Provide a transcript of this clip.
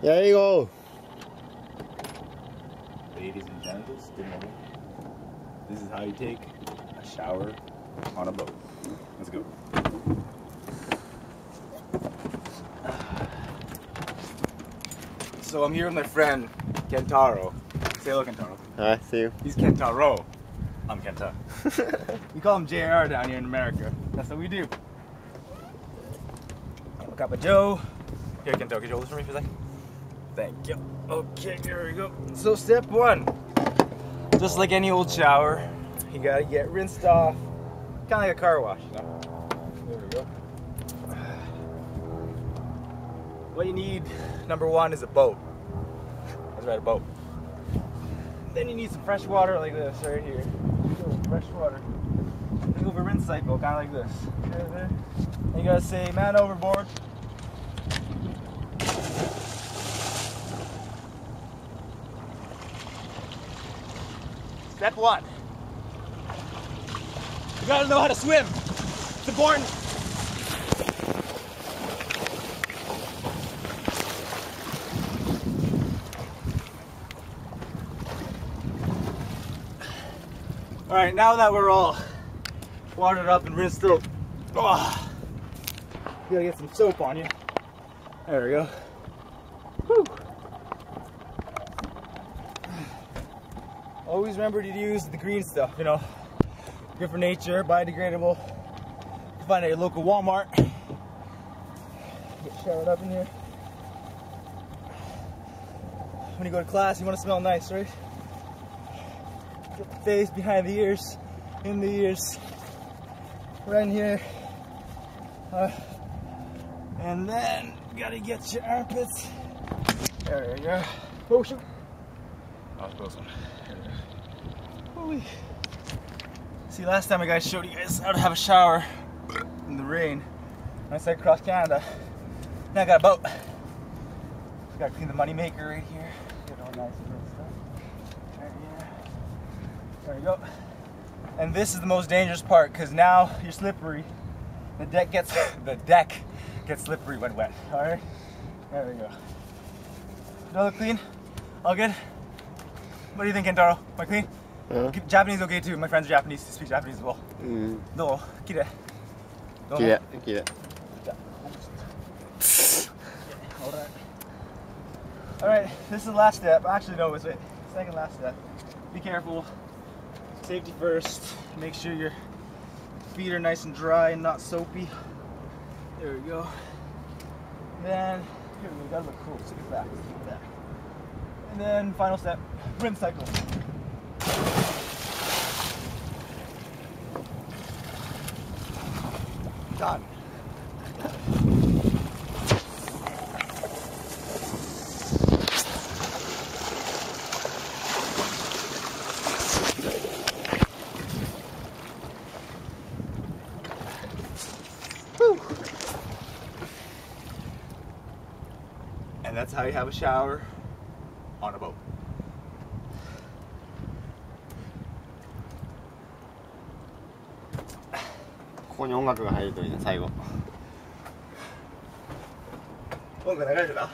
There you go. Ladies and genitals, good morning. This is how you take a shower on a boat. Let's go. So I'm here with my friend Kentaro. Say hello, Kentaro. Hi, see you. He's Kentaro. I'm Kenta. We call him JR down here in America. That's what we do. A cup of Joe. Here, Kentaro, could you hold this for me for a second? Thank you. Okay, here we go. So step one, just like any old shower, you gotta get rinsed off, kind of like a car wash, you know? There we go. What you need, number one, is a boat. That's right, a boat. Then you need some fresh water like this right here. Fresh water. Think of a rinse cycle, kind of like this. Right there. And you gotta say, man overboard. Step one. You gotta know how to swim. It's important. All right, now that we're all watered up and rinsed through, you gotta get some soap on you. There we go. Whew. Always remember to use the green stuff, you know. Good for nature, biodegradable. You can find it at your local Walmart. Get showered up in here. When you go to class, you want to smell nice, right? Get the face, behind the ears, in the ears, right in here. And then you gotta get your armpits. There you go. Oh shoot. That was a close one. See, last time I showed you guys how to have a shower in the rain when I said across Canada. Now I got a boat. Gotta clean the money maker right here. Get all nice and good stuff. Right here. There we go. And this is the most dangerous part because now you're slippery. The deck gets slippery when wet. All right. There we go. Does it look clean? All good? What do you think, Kentaro? Am I clean? Japanese okay too. My friends are Japanese. They speak Japanese as well. Do? Kirei. Kirei. Alright, this is the last step. Actually, no, it's the second last step. Be careful. Safety first. Make sure your feet are nice and dry and not soapy. There we go. Then, here we go. Gotta look cool. Stick it back. Stick it back. And then, final step, rinse cycle. Done. Whew. And that's how you have a shower on a boat. ここに音楽が入るといいね、最後。音楽流れてた？